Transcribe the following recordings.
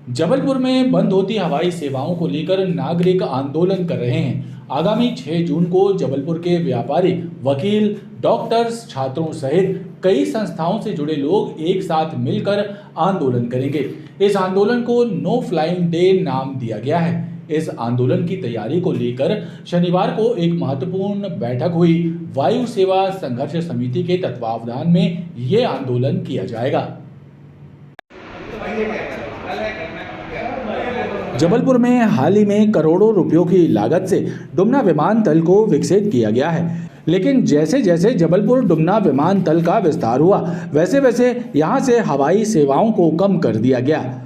जबलपुर में बंद होती हवाई सेवाओं को लेकर नागरिक आंदोलन कर रहे हैं। आगामी 6 जून को जबलपुर के व्यापारी, वकील, डॉक्टर्स, छात्रों सहित कई संस्थाओं से जुड़े लोग एक साथ मिलकर आंदोलन करेंगे। इस आंदोलन को नो फ्लाइंग डे नाम दिया गया है। इस आंदोलन की तैयारी को लेकर शनिवार को एक महत्वपूर्ण बैठक हुई। वायु सेवा संघर्ष समिति के तत्वावधान में ये आंदोलन किया जाएगा। जबलपुर में हाल ही में करोड़ों रुपयों की लागत से डुमना विमानतल को विकसित किया गया है, लेकिन जैसे जैसे जबलपुर डुमना विमानतल का विस्तार हुआ, वैसे वैसे यहां से हवाई सेवाओं को कम कर दिया गया।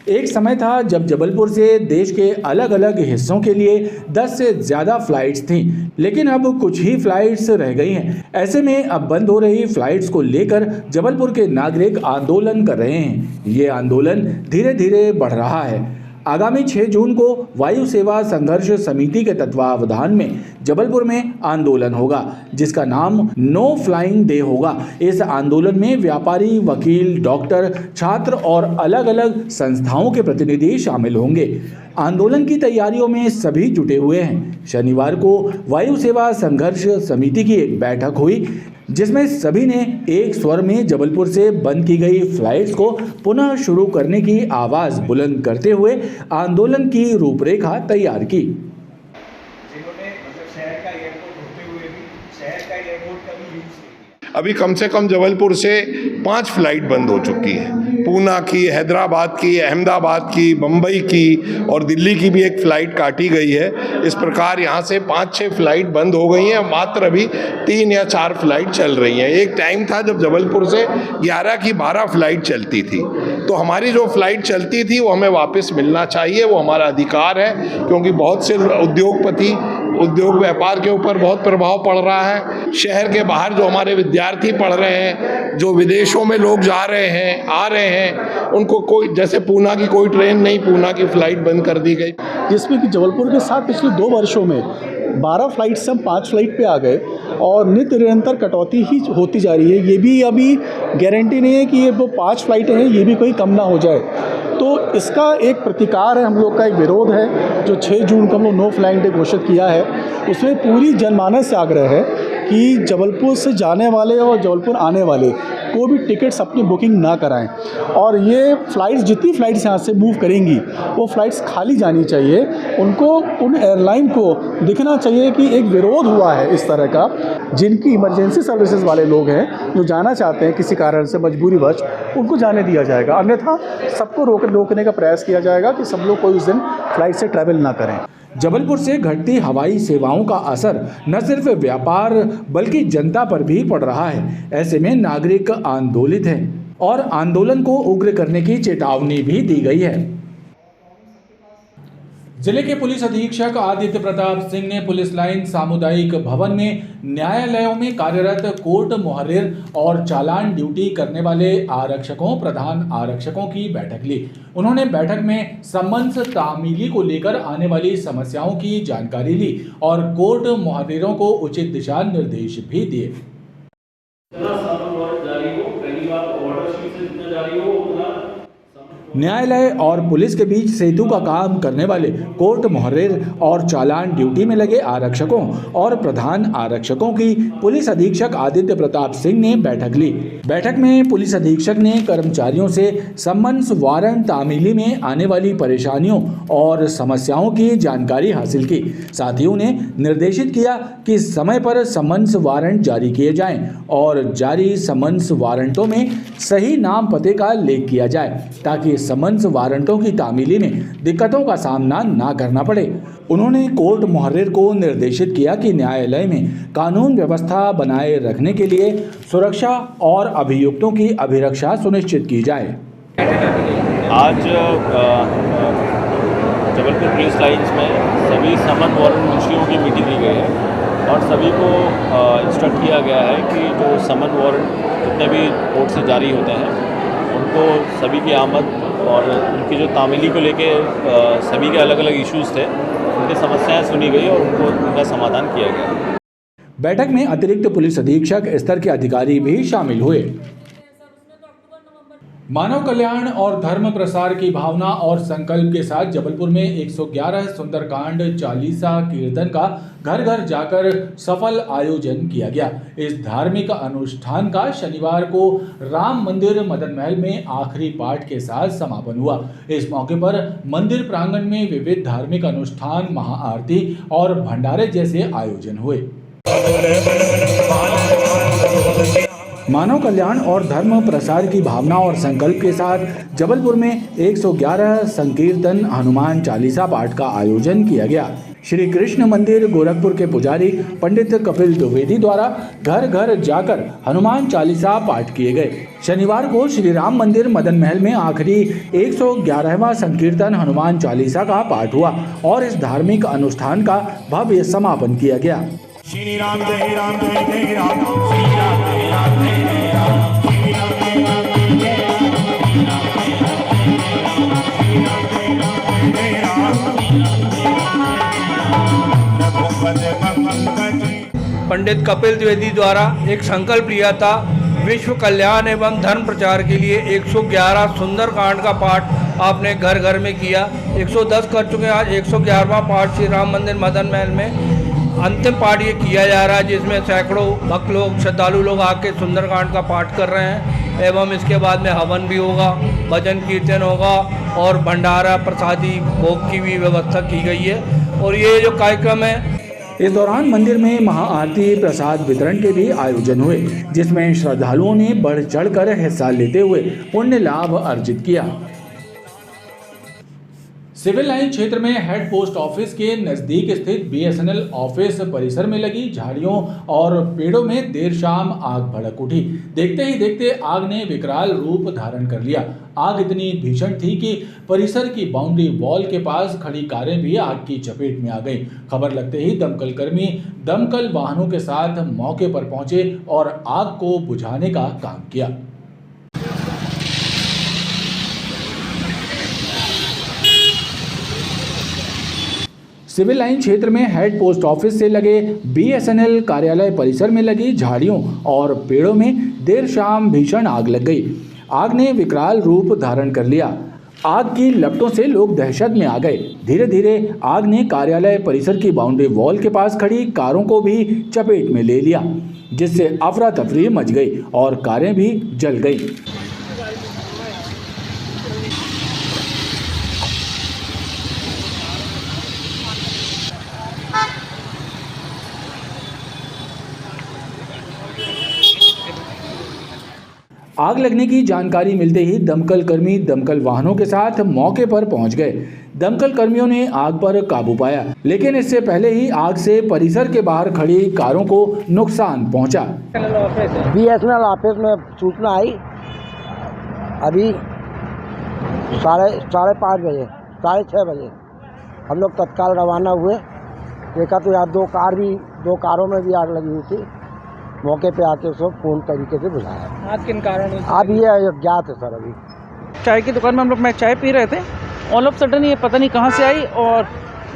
एक समय था जब जबलपुर से देश के अलग अलग हिस्सों के लिए 10 से ज़्यादा फ्लाइट्स थीं, लेकिन अब कुछ ही फ्लाइट्स रह गई हैं। ऐसे में अब बंद हो रही फ्लाइट्स को लेकर जबलपुर के नागरिक आंदोलन कर रहे हैं। ये आंदोलन धीरे धीरे बढ़ रहा है। आगामी 6 जून को वायु सेवा संघर्ष समिति के तत्वावधान में जबलपुर में आंदोलन होगा, जिसका नाम नो फ्लाइंग डे होगा। इस आंदोलन में व्यापारी, वकील, डॉक्टर, छात्र और अलग अलग संस्थाओं के प्रतिनिधि शामिल होंगे। आंदोलन की तैयारियों में सभी जुटे हुए हैं। शनिवार को वायु सेवा संघर्ष समिति की एक बैठक हुई, जिसमें सभी ने एक स्वर में जबलपुर से बंद की गई फ्लाइट्स को पुनः शुरू करने की आवाज़ बुलंद करते हुए आंदोलन की रूपरेखा तैयार की। जिन्होंने शहर का एयरपोर्ट होते हुए भी शहर का एयरपोर्ट का भी यूज नहीं किया। अभी कम से कम जबलपुर से 5 फ्लाइट बंद हो चुकी है। पूना की, हैदराबाद की, अहमदाबाद की, मुंबई की और दिल्ली की भी एक फ़्लाइट काटी गई है। इस प्रकार यहाँ से 5-6 फ्लाइट बंद हो गई हैं। मात्र अभी 3 या 4 फ्लाइट चल रही हैं। एक टाइम था जब जबलपुर से 11 की 12 फ्लाइट चलती थी। तो हमारी जो फ्लाइट चलती थी वो हमें वापस मिलना चाहिए, वो हमारा अधिकार है, क्योंकि बहुत से उद्योगपति, उद्योग व्यापार के ऊपर बहुत प्रभाव पड़ रहा है। शहर के बाहर जो हमारे विद्यार्थी पढ़ रहे हैं, जो विदेशों में लोग जा रहे हैं, आ रहे हैं, उनको कोई, जैसे पूना की कोई ट्रेन नहीं, पूना की फ्लाइट बंद कर दी गई। जिसमें कि जबलपुर के साथ पिछले 2 वर्षों में 12 फ्लाइट से हम 5 फ्लाइट पे आ गए और नित्य निरंतर कटौती ही होती जा रही है। ये भी अभी गारंटी नहीं है कि ये वो 5 फ्लाइटें हैं, ये भी कोई कम ना हो जाए। तो इसका एक प्रतिकार है, हम लोग का एक विरोध है। जो 6 जून को हम लोग नो फ्लाइंग डे घोषित किया है, उसमें पूरी जनमानस से आग्रह है कि जबलपुर से जाने वाले और जबलपुर आने वाले को भी टिकट्स अपनी बुकिंग ना कराएं। और ये फ़्लाइट्स, जितनी फ़्लाइट्स यहाँ से मूव करेंगी वो फ़्लाइट्स खाली जानी चाहिए। उनको, उन एयरलाइन को दिखना चाहिए कि एक विरोध हुआ है इस तरह का। जिनकी इमरजेंसी सर्विसेज वाले लोग हैं, जो जाना चाहते हैं किसी कारण से मजबूरीवश, उनको जाने दिया जाएगा। अन्यथा सबको रोकने का प्रयास किया जाएगा कि सब लोग कोई उस दिन फ़्लाइट से ट्रैवल ना करें। जबलपुर से घटती हवाई सेवाओं का असर न सिर्फ व्यापार बल्कि जनता पर भी पड़ रहा है। ऐसे में नागरिक आंदोलित हैं और आंदोलन को उग्र करने की चेतावनी भी दी गई है। जिले के पुलिस अधीक्षक आदित्य प्रताप सिंह ने पुलिस लाइन सामुदायिक भवन में न्यायालयों में कार्यरत कोर्ट मुहर्रिर और चालान ड्यूटी करने वाले आरक्षकों, प्रधान आरक्षकों की बैठक ली। उन्होंने बैठक में समन्स तामीली को लेकर आने वाली समस्याओं की जानकारी ली और कोर्ट मुहर्रिरों को उचित दिशा निर्देश भी दिए। न्यायालय और पुलिस के बीच सेतु का काम करने वाले कोर्ट मुहर्रिर और चालान ड्यूटी में लगे आरक्षकों और प्रधान आरक्षकों की पुलिस अधीक्षक आदित्य प्रताप सिंह ने बैठक ली। बैठक में पुलिस अधीक्षक ने कर्मचारियों से समन्स वारंट तामीली में आने वाली परेशानियों और समस्याओं की जानकारी हासिल की। साथ ही उन्हें निर्देशित किया कि समय पर समन्स वारंट जारी किए जाएं और जारी समन्स वारंटों में सही नाम पते का उल्लेख किया जाए, ताकि समन्स वारंटों की तामीली में दिक्कतों का सामना ना करना पड़े। उन्होंने कोर्ट मुहर्रिर को निर्देशित किया कि न्यायालय में कानून व्यवस्था बनाए रखने के लिए सुरक्षा और अभियुक्तों की अभिरक्षा सुनिश्चित की जाए। आज जबलपुर पुलिस लाइन्स में सभी समन वारंट मुंशियों की मीटिंग ली गई है और सभी को इंस्ट्रक्ट किया गया है कि जो समन वारंट जितने भी कोर्ट से जारी होते हैं उनको सभी की आमद और उनकी जो तामीली को लेके सभी के अलग अलग इश्यूज़ थे, उनकी समस्याएं सुनी गई और उनका समाधान किया गया। बैठक में अतिरिक्त पुलिस अधीक्षक स्तर के अधिकारी भी शामिल हुए। मानव कल्याण और धर्म प्रसार की भावना और संकल्प के साथ जबलपुर में 111 सुंदरकांड चालीसा कीर्तन का घर घर जाकर सफल आयोजन किया गया। इस धार्मिक अनुष्ठान का शनिवार को राम मंदिर मदन महल में आखिरी पाठ के साथ समापन हुआ। इस मौके पर मंदिर प्रांगण में विविध धार्मिक अनुष्ठान, महाआरती और भंडारे जैसे आयोजन हुए। मानव कल्याण और धर्म प्रसार की भावना और संकल्प के साथ जबलपुर में 111 संकीर्तन हनुमान चालीसा पाठ का आयोजन किया गया। श्री कृष्ण मंदिर गोरखपुर के पुजारी पंडित कपिल द्विवेदी द्वारा घर घर जाकर हनुमान चालीसा पाठ किए गए। शनिवार को श्री राम मंदिर मदन महल में आखिरी 111वां संकीर्तन हनुमान चालीसा का पाठ हुआ और इस धार्मिक अनुष्ठान का भव्य समापन किया गया। श्री राम जय राम जय जय राम, श्री राम जय राम जय जय राम, श्री राम जय राम जय जय राम। पंडित कपिल द्विवेदी द्वारा एक संकल्प लिया था विश्व कल्याण एवं धर्म प्रचार के लिए 111 सुंदरकांड का पाठ आपने घर घर में किया। 110 कर चुके हैं, आज 111वां पाठ श्री राम मंदिर मदन महल में अंतिम पाठ ये किया जा रहा है, जिसमें सैकड़ों भक्त लोग, श्रद्धालु लोग आके सुंदरकांड का पाठ कर रहे हैं एवं इसके बाद में हवन भी होगा, भजन कीर्तन होगा और भंडारा प्रसादी भोग की भी व्यवस्था की गई है। और ये जो कार्यक्रम है, इस दौरान मंदिर में महाआरती, प्रसाद वितरण के भी आयोजन हुए, जिसमें श्रद्धालुओं ने बढ़ चढ़कर हिस्सा लेते हुए पुण्य लाभ अर्जित किया। सिविल लाइन क्षेत्र में हेड पोस्ट ऑफिस के नजदीक स्थित BSNL ऑफिस परिसर में लगी झाड़ियों और पेड़ों में देर शाम आग भड़क उठी। देखते ही देखते आग ने विकराल रूप धारण कर लिया। आग इतनी भीषण थी कि परिसर की बाउंड्री वॉल के पास खड़ी कारें भी आग की चपेट में आ गईं। खबर लगते ही दमकल कर्मी दमकल वाहनों के साथ मौके पर पहुंचे और आग को बुझाने का काम किया। सिविल लाइन क्षेत्र में हेड पोस्ट ऑफिस से लगे BSNL कार्यालय परिसर में लगी झाड़ियों और पेड़ों में देर शाम भीषण आग लग गई। आग ने विकराल रूप धारण कर लिया। आग की लपटों से लोग दहशत में आ गए। धीरे धीरे आग ने कार्यालय परिसर की बाउंड्री वॉल के पास खड़ी कारों को भी चपेट में ले लिया, जिससे अफरा तफरी मच गई और कारें भी जल गईं। आग लगने की जानकारी मिलते ही दमकल कर्मी दमकल वाहनों के साथ मौके पर पहुंच गए। दमकल कर्मियों ने आग पर काबू पाया, लेकिन इससे पहले ही आग से परिसर के बाहर खड़ी कारों को नुकसान पहुंचा। BSNL ऑफिस में सूचना आई अभी साढ़े 5 बजे, 6:30 बजे हम लोग तत्काल रवाना हुए। देखा तो यार दो कारों में भी आग लगी हुई थी। मौके पे आके सब पूर्ण तरीके से बुझाया। आज किन कारणों से? अब ये अज्ञात है सर। अभी चाय की दुकान में हम लोग मैं चाय पी रहे थे, ऑल ऑफ सडन ये पता नहीं कहां से आई और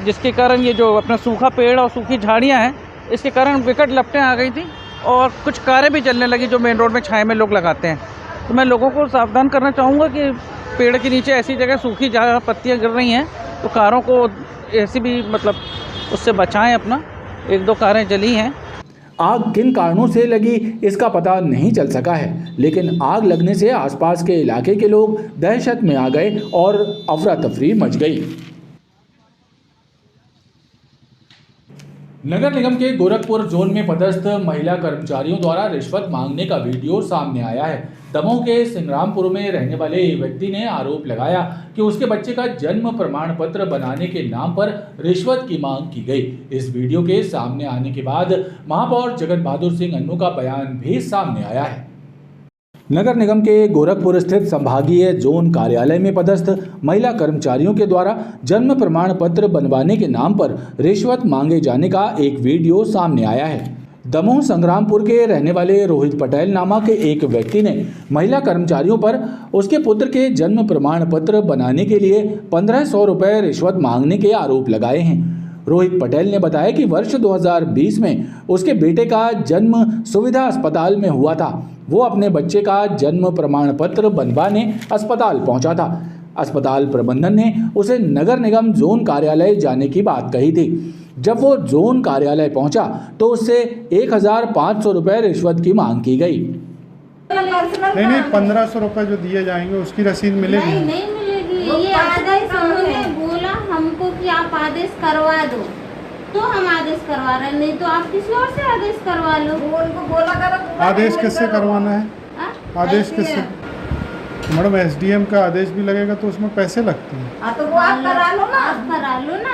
जिसके कारण ये जो अपना सूखा पेड़ और सूखी झाड़ियां हैं, इसके कारण विकट लपटें आ गई थी और कुछ कारें भी जलने लगी जो मेन रोड में छाया में लोग लगाते हैं। तो मैं लोगों को सावधान करना चाहूँगा कि पेड़ के नीचे ऐसी जगह सूखी जहाँ पत्तियाँ गिर रही हैं तो कारों को ऐसी भी मतलब उससे बचाएं अपना। 1-2 कारें जली हैं। आग किन कारणों से लगी इसका पता नहीं चल सका है, लेकिन आग लगने से आसपास के इलाके के लोग दहशत में आ गए और अफरा तफरी मच गई। नगर निगम के गोरखपुर जोन में पदस्थ महिला कर्मचारियों द्वारा रिश्वत मांगने का वीडियो सामने आया है। दमोह के सिंग्रामपुर में रहने वाले एक व्यक्ति ने आरोप लगाया कि उसके बच्चे का जन्म प्रमाण पत्र बनाने के नाम पर रिश्वत की मांग की गई। इस वीडियो के सामने आने के बाद महापौर जगत बहादुर सिंह अन्नू का बयान भी सामने आया है। नगर निगम के गोरखपुर स्थित संभागीय जोन कार्यालय में पदस्थ महिला कर्मचारियों के द्वारा जन्म प्रमाण पत्र बनवाने के नाम पर रिश्वत मांगे जाने का एक वीडियो सामने आया है। दमोह संग्रामपुर के रहने वाले रोहित पटेल नामक एक व्यक्ति ने महिला कर्मचारियों पर उसके पुत्र के जन्म प्रमाण पत्र बनाने के लिए 1500 रुपये रिश्वत मांगने के आरोप लगाए हैं। रोहित पटेल ने बताया कि वर्ष 2020 में उसके बेटे का जन्म सुविधा अस्पताल में हुआ था। वो अपने बच्चे का जन्म प्रमाण पत्र बनवाने अस्पताल पहुंचा था। अस्पताल प्रबंधन ने उसे नगर निगम जोन कार्यालय जाने की बात कही थी। जब वो जोन कार्यालय पहुंचा तो उससे 1,500 रुपये रिश्वत की मांग की गई। नहीं 1500 रुपये जो दिए जाएंगे उसकी रसीद मिलेगी? नहीं मिलेगी। ये आदेश उन्होंने बोला हमको कि आप आदेश करवा दो, तो हम आदेश करवा रहे हैं, नहीं तो आप किसी और से आदेश करवा लो। उनको बोला करो। आदेश किससे करवाना है? आदेश किससे? मैडम एसडीएम का आदेश भी लगेगा तो उसमें पैसे लगते हैं। तो वो आप करा लो ना, आप करा लो ना,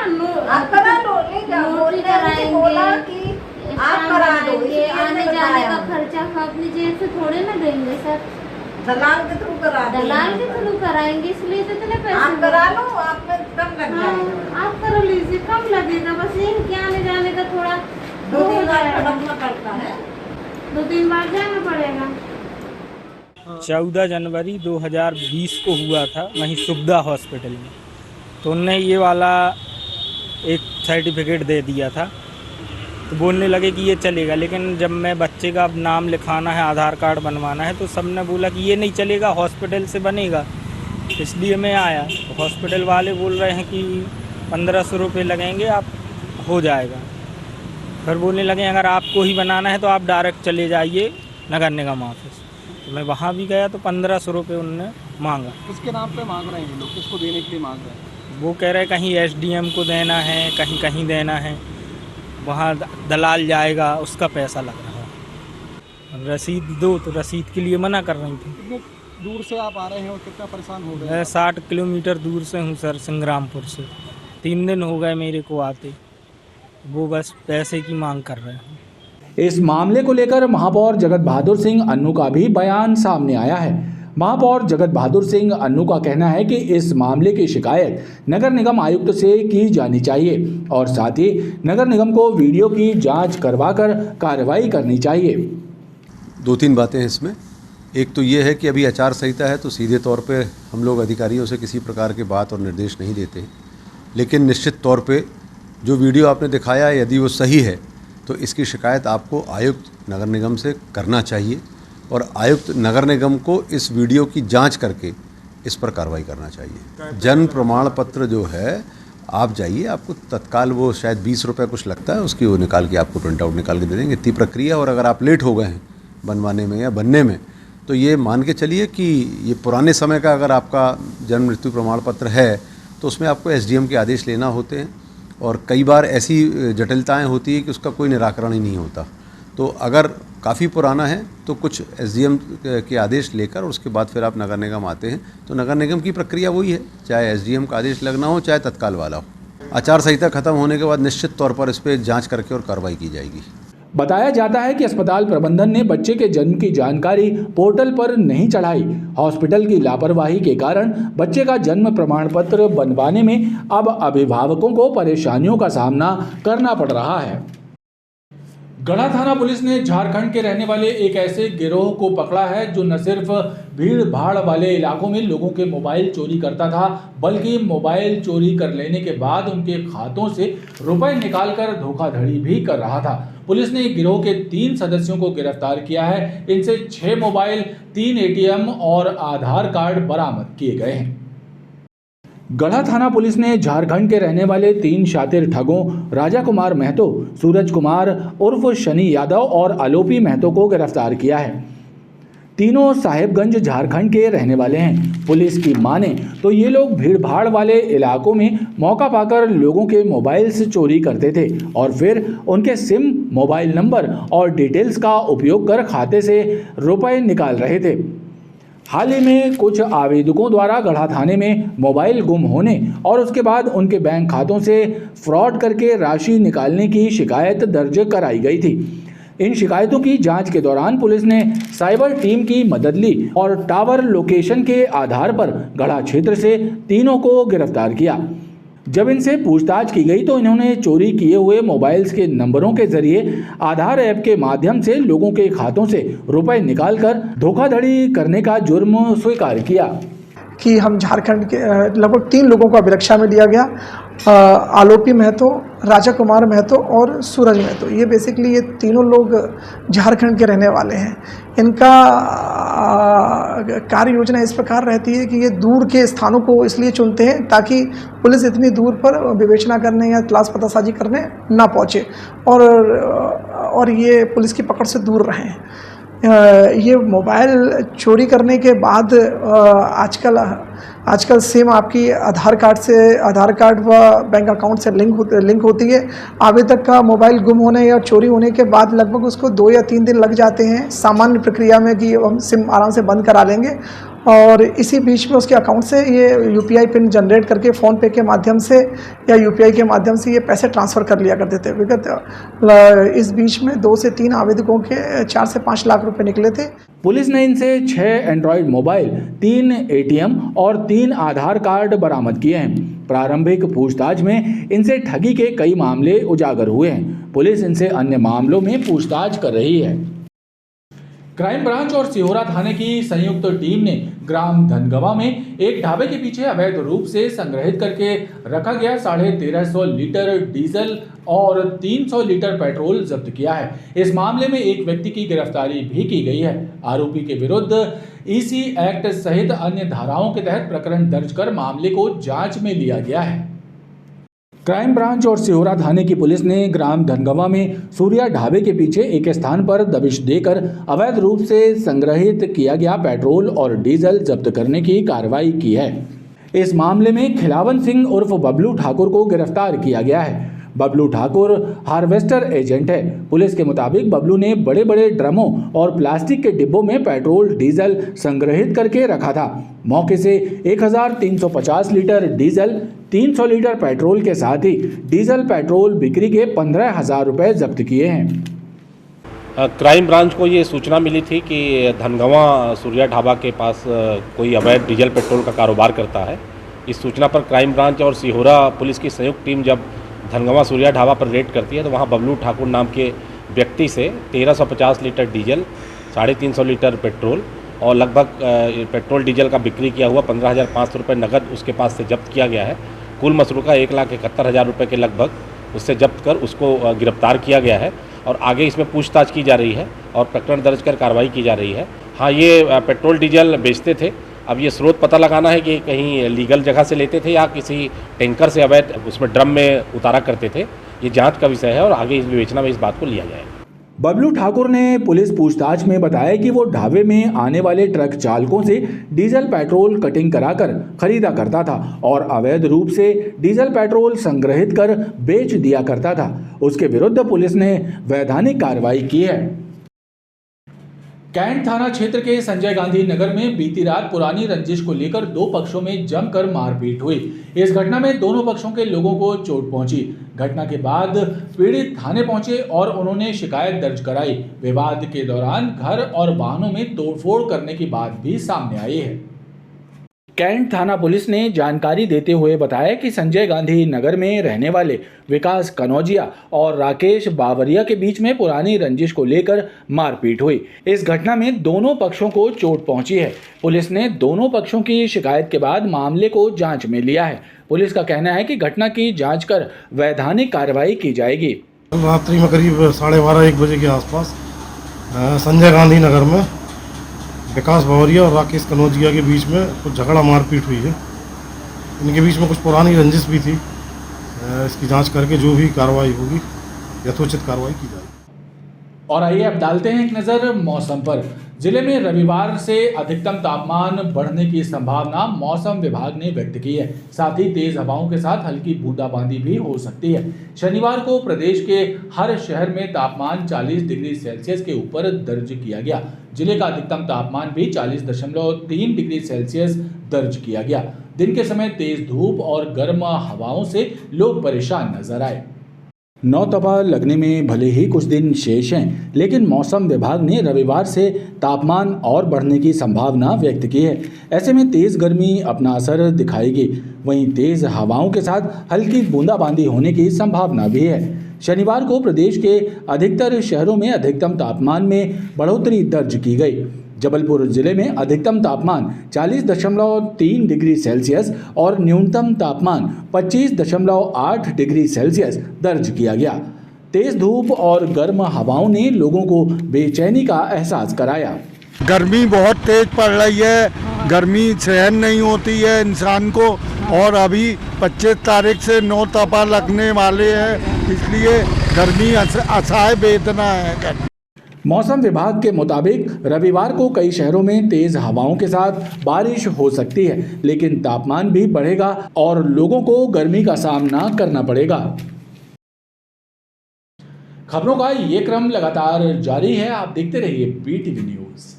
आप करा लो, नोटरी कराएंगे, आप करा दो। ये आने जाने का खर्चा हम अपनी जेब से थोड़े ना देंगे सर, दलाल के थ्रू कराएंगे, इसलिए तो इतने पैसे आप करा लो, आप में कम लग जाएगा। आप करा लीजिए, कम लगेगा, बस ये कि आने जाने का थोड़ा 2-3 बार खड़कना पड़ता है, 2-3 बार जाना पड़ेगा। 14 जनवरी 2020 को हुआ था वहीं सुविधा हॉस्पिटल में, तो उनने ये वाला एक सर्टिफिकेट दे दिया था। तो बोलने लगे कि ये चलेगा, लेकिन जब मैं बच्चे का अब नाम लिखाना है, आधार कार्ड बनवाना है, तो सबने बोला कि ये नहीं चलेगा, हॉस्पिटल से बनेगा। इसलिए मैं आया, तो हॉस्पिटल वाले बोल रहे हैं कि 1500 रुपये लगेंगे, आप हो जाएगा। फिर बोलने लगे अगर आपको ही बनाना है तो आप डायरेक्ट चले जाइए नगर निगम ऑफिस। तो मैं वहाँ भी गया तो 1500 रुपये उन्होंने मांगा। किसके नाम पे मांग रहे हैं लोग, किसको देने के लिए मांग रहे हैं? वो कह रहे कहीं एसडीएम को देना है, कहीं कहीं देना है, वहाँ दलाल जाएगा, उसका पैसा लग रहा है। रसीद दो, तो रसीद के लिए मना कर रही थी। कितने दूर से आप आ रहे हैं और कितना परेशान हो गए? मैं 60 किलोमीटर दूर से हूँ सर, संग्रामपुर से। 3 दिन हो गए मेरे को आते, वो बस पैसे की मांग कर रहे हैं। इस मामले को लेकर महापौर जगत बहादुर सिंह अन्नू का भी बयान सामने आया है। महापौर जगत बहादुर सिंह अन्नू का कहना है कि इस मामले की शिकायत नगर निगम आयुक्त से की जानी चाहिए और साथ ही नगर निगम को वीडियो की जांच करवाकर कार्रवाई करनी चाहिए। 2-3 बातें हैं इसमें। एक तो ये है कि अभी आचार संहिता है, तो सीधे तौर पे हम लोग अधिकारियों से किसी प्रकार के बात और निर्देश नहीं देते, लेकिन निश्चित तौर पे जो वीडियो आपने दिखाया यदि वो सही है तो इसकी शिकायत आपको आयुक्त नगर निगम से करना चाहिए और आयुक्त नगर निगम को इस वीडियो की जांच करके इस पर कार्रवाई करना चाहिए। जन्म प्रमाण पत्र जो है, आप जाइए, आपको तत्काल वो शायद 20 रुपये कुछ लगता है, उसकी वो निकाल के आपको प्रिंट आउट निकाल के दे देंगे। इतनी प्रक्रिया, और अगर आप लेट हो गए हैं बनवाने में या बनने में, तो ये मान के चलिए कि ये पुराने समय का अगर आपका जन्म मृत्यु प्रमाण पत्र है तो उसमें आपको एसडीएम के आदेश लेना होते हैं, और कई बार ऐसी जटिलताएं होती है कि उसका कोई निराकरण ही नहीं होता। तो अगर काफ़ी पुराना है तो कुछ एसडीएम के आदेश लेकर उसके बाद फिर आप नगर निगम आते हैं, तो नगर निगम की प्रक्रिया वही है, चाहे एसडीएम का आदेश लगना हो चाहे तत्काल वाला हो। आचार संहिता खत्म होने के बाद निश्चित तौर पर इस पर जांच करके और कार्रवाई की जाएगी। बताया जाता है कि अस्पताल प्रबंधन ने बच्चे के जन्म की जानकारी पोर्टल पर नहीं चढ़ाई। हॉस्पिटल की लापरवाही के कारण बच्चे का जन्म प्रमाण पत्र बनवाने में अब अभिभावकों को परेशानियों का सामना करना पड़ रहा है। गढ़ा थाना पुलिस ने झारखंड के रहने वाले एक ऐसे गिरोह को पकड़ा है जो न सिर्फ भीड़ भाड़ वाले इलाकों में लोगों के मोबाइल चोरी करता था, बल्कि मोबाइल चोरी कर लेने के बाद उनके खातों से रुपए निकालकर धोखाधड़ी भी कर रहा था। पुलिस ने गिरोह के 3 सदस्यों को गिरफ्तार किया है। इनसे 6 मोबाइल, 3 एटीएम और आधार कार्ड बरामद किए गए हैं। गढ़ा थाना पुलिस ने झारखंड के रहने वाले 3 शातिर ठगों राजा कुमार महतो, सूरज कुमार उर्फ शनि यादव और आलोपी महतो को गिरफ्तार किया है। तीनों साहेबगंज झारखंड के रहने वाले हैं। पुलिस की माने तो ये लोग भीड़ भाड़ वाले इलाकों में मौका पाकर लोगों के मोबाइल से चोरी करते थे और फिर उनके सिम, मोबाइल नंबर और डिटेल्स का उपयोग कर खाते से रुपए निकाल रहे थे। हाल ही में कुछ आवेदकों द्वारा गढ़ा थाने में मोबाइल गुम होने और उसके बाद उनके बैंक खातों से फ्रॉड करके राशि निकालने की शिकायत दर्ज कराई गई थी। इन शिकायतों की जांच के दौरान पुलिस ने साइबर टीम की मदद ली और टावर लोकेशन के आधार पर गढ़ा क्षेत्र से तीनों को गिरफ्तार किया। जब इनसे पूछताछ की गई तो इन्होंने चोरी किए हुए मोबाइल्स के नंबरों के जरिए आधार ऐप के माध्यम से लोगों के खातों से रुपए निकालकर धोखाधड़ी करने का जुर्म स्वीकार किया। कि हम झारखंड के लगभग 3 लोगों को अभिरक्षा में लिया गया आलोपी महतो, राजा कुमार महतो और सूरज महतो। ये बेसिकली ये तीनों लोग झारखंड के रहने वाले हैं। इनका कार्य योजना इस प्रकार रहती है कि ये दूर के स्थानों को इसलिए चुनते हैं ताकि पुलिस इतनी दूर पर विवेचना करने या तलाश पतासाजी करने ना पहुँचे और ये पुलिस की पकड़ से दूर रहें। ये मोबाइल चोरी करने के बाद आजकल सिम आपकी आधार कार्ड व बैंक अकाउंट से लिंक होती है। आवेदक का मोबाइल गुम होने या चोरी होने के बाद लगभग उसको 2 या 3 दिन लग जाते हैं सामान्य प्रक्रिया में कि हम सिम आराम से बंद करा लेंगे, और इसी बीच में उसके अकाउंट से ये यूपीआई पिन जनरेट करके फ़ोनपे के माध्यम से या यूपीआई के माध्यम से ये पैसे ट्रांसफ़र कर लिया करते थे। विगत इस बीच में 2 से 3 आवेदकों के 4 से 5 लाख रुपए निकले थे। पुलिस ने इनसे 6 एंड्रॉयड मोबाइल, 3 एटीएम और 3 आधार कार्ड बरामद किए हैं। प्रारंभिक पूछताछ में इनसे ठगी के कई मामले उजागर हुए हैं। पुलिस इनसे अन्य मामलों में पूछताछ कर रही है। क्राइम ब्रांच और सिहोरा थाने की संयुक्त टीम ने ग्राम धनगवा में एक ढाबे के पीछे अवैध रूप से संग्रहित करके रखा गया 1350 लीटर डीजल और 300 लीटर पेट्रोल जब्त किया है। इस मामले में एक व्यक्ति की गिरफ्तारी भी की गई है। आरोपी के विरुद्ध ईसी एक्ट सहित अन्य धाराओं के तहत प्रकरण दर्ज कर मामले को जांच में लिया गया है। क्राइम ब्रांच और सिहोरा थाने की पुलिस ने ग्राम धनगवा में सूर्या ढाबे के पीछे एक स्थान पर दबिश देकर अवैध रूप से संग्रहित किया गया पेट्रोल और डीजल जब्त करने की कार्रवाई की है। इस मामले में खिलावन सिंह उर्फ बबलू ठाकुर को गिरफ्तार किया गया है। बबलू ठाकुर हार्वेस्टर एजेंट है। पुलिस के मुताबिक बबलू ने बड़े बड़े ड्रमों और प्लास्टिक के डिब्बों में पेट्रोल डीजल संग्रहित करके रखा था। मौके से 1350 लीटर डीजल, 300 लीटर पेट्रोल के साथ ही डीजल पेट्रोल बिक्री के 15,000 रुपए जब्त किए हैं। क्राइम ब्रांच को ये सूचना मिली थी कि धनगवा सूर्या ढाबा के पास कोई अवैध डीजल पेट्रोल का कारोबार करता है। इस सूचना पर क्राइम ब्रांच और सिहोरा पुलिस की संयुक्त टीम जब धनगवा सूर्या ढाबा पर रेड करती है तो वहाँ बबलू ठाकुर नाम के व्यक्ति से 1350 लीटर डीजल, 350 लीटर पेट्रोल और लगभग पेट्रोल डीजल का बिक्री किया हुआ 15,500 रुपये नकद उसके पास से जब्त किया गया है। कुल मसरूका 1,71,000 रुपये के लगभग उससे जब्त कर उसको गिरफ्तार किया गया है और आगे इसमें पूछताछ की जा रही है और प्रकरण दर्ज कर कार्रवाई की जा रही है। हाँ, ये पेट्रोल डीजल बेचते थे। अब ये स्रोत पता लगाना है कि कहीं लीगल जगह से लेते थे या किसी टैंकर से अवैध उसमें ड्रम में उतारा करते थे। ये जांच का विषय है और आगे इस विवेचना में इस बात को लिया जाएगा। बबलू ठाकुर ने पुलिस पूछताछ में बताया कि वो ढाबे में आने वाले ट्रक चालकों से डीजल पेट्रोल कटिंग कराकर खरीदा करता था और अवैध रूप से डीजल पेट्रोल संग्रहित कर बेच दिया करता था। उसके विरुद्ध पुलिस ने वैधानिक कार्रवाई की है। कैंट थाना क्षेत्र के संजय गांधी नगर में बीती रात पुरानी रंजिश को लेकर 2 पक्षों में जमकर मारपीट हुई। इस घटना में दोनों पक्षों के लोगों को चोट पहुंची। घटना के बाद पीड़ित थाने पहुंचे और उन्होंने शिकायत दर्ज कराई। विवाद के दौरान घर और वाहनों में तोड़फोड़ करने की बात भी सामने आई है। कैंट थाना पुलिस ने जानकारी देते हुए बताया कि संजय गांधी नगर में रहने वाले विकास कनौजिया और राकेश बावरिया के बीच में पुरानी रंजिश को लेकर मारपीट हुई। इस घटना में दोनों पक्षों को चोट पहुंची है। पुलिस ने दोनों पक्षों की शिकायत के बाद मामले को जांच में लिया है। पुलिस का कहना है कि घटना की जांच कर वैधानिक कार्रवाई की जाएगी। रात्रि में करीब 12:30-1 बजे के आसपास संजय गांधी नगर में विकास बावरिया और राकेश कनौजिया के बीच में कुछ झगड़ा मारपीट हुई है। इनके बीच में कुछ पुरानी रंजिश भी थी। इसकी जांच करके जो भी कार्रवाई होगी यथोचित कार्रवाई की जाएगी। और आइए अब डालते हैं एक नज़र मौसम पर। जिले में रविवार से अधिकतम तापमान बढ़ने की संभावना मौसम विभाग ने व्यक्त की है। साथ ही तेज हवाओं के साथ हल्की बूंदाबांदी भी हो सकती है। शनिवार को प्रदेश के हर शहर में तापमान 40 डिग्री सेल्सियस के ऊपर दर्ज किया गया। जिले का अधिकतम तापमान भी 40.3 डिग्री सेल्सियस दर्ज किया गया। दिन के समय तेज धूप और गर्म हवाओं से लोग परेशान नजर आए। नौतपा लगने में भले ही कुछ दिन शेष हैं, लेकिन मौसम विभाग ने रविवार से तापमान और बढ़ने की संभावना व्यक्त की है। ऐसे में तेज़ गर्मी अपना असर दिखाएगी। वहीं तेज़ हवाओं के साथ हल्की बूंदाबांदी होने की संभावना भी है। शनिवार को प्रदेश के अधिकतर शहरों में अधिकतम तापमान में बढ़ोतरी दर्ज की गई। जबलपुर जिले में अधिकतम तापमान 40.3 डिग्री सेल्सियस और न्यूनतम तापमान 25.8 डिग्री सेल्सियस दर्ज किया गया। तेज धूप और गर्म हवाओं ने लोगों को बेचैनी का एहसास कराया। गर्मी बहुत तेज पड़ रही है, गर्मी सहन नहीं होती है इंसान को, और अभी 25 तारीख से 9 तपा लगने वाले हैं, इसलिए गर्मी असहाय वेदना है। मौसम विभाग के मुताबिक रविवार को कई शहरों में तेज हवाओं के साथ बारिश हो सकती है, लेकिन तापमान भी बढ़ेगा और लोगों को गर्मी का सामना करना पड़ेगा। खबरों का ये क्रम लगातार जारी है, आप देखते रहिए BTV न्यूज़।